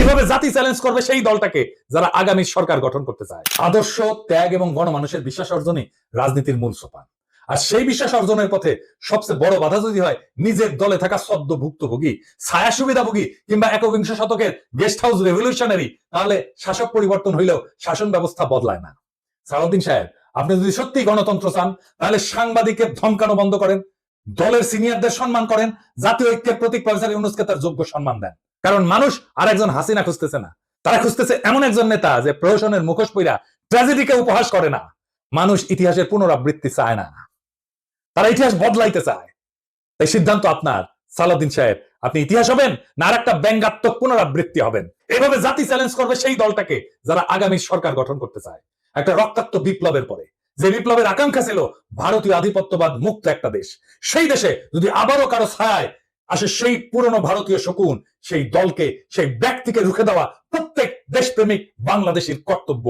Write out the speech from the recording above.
এভাবে জাতি চ্যালেঞ্জ করবে সেই দলটাকে যারা আগামী সরকার গঠন করতে চায়। আদর্শ, ত্যাগ এবং গণমানুষের বিশ্বাস অর্জনই রাজনীতির মূল সোপান। আর সেই বিশ্বাস অর্জনের পথে সবচেয়ে বড় বাধা যদি হয় নিজের দলে থাকা সদ্য ভুক্তভোগী, ছায়া সুবিধাভোগী কিংবা একবিংশ শতকের গেস্ট হাউস রেভলিউশনারি, তাহলে শাসক পরিবর্তন হইলেও শাসন ব্যবস্থা বদলায় না। সালাউদ্দিন সাহেব, আপনি যদি সত্যি গণতন্ত্র চান তাহলে সাংবাদিকের ধমকানো বন্ধ করেন, দলের সিনিয়রদের সম্মান করেন, জাতীয় ঐক্যের প্রতীক প্রফেসর ইউনূসকে তার যোগ্য সম্মান দেন। কারণ মানুষ আর একজন হাসিনা খুঁজতেছে না, তারা খুঁজতেছে এমন একজন নেতা যে প্রহসনের মুখোশ পইরা ট্র্যাজেডিকে উপহাস করে না। মানুষ ইতিহাসের পুনরাবৃত্তি চায় না, তারা ইতিহাস বদলাইতে চায়। তাই সিদ্ধান্ত আপনার সালাউদ্দিন সাহেব, আপনি ইতিহাস হবেন না আর একটা ব্যঙ্গাত্মক পুনরাবৃত্তি হবেন। এভাবে জাতি চ্যালেঞ্জ করবে সেই দলটাকে যারা আগামী সরকার গঠন করতে চায়। একটা রক্তাক্ত বিপ্লবের পরে যে বিপ্লবের আকাঙ্ক্ষা ছিল ভারতীয় আধিপত্যবাদ মুক্ত একটা দেশ, সেই দেশে যদি আবারও কারো ছায় আসে সেই পুরনো ভারতীয় শকুন, সেই দলকে, সেই ব্যক্তিকে রুখে দেওয়া প্রত্যেক দেশপ্রেমিক বাংলাদেশের কর্তব্য।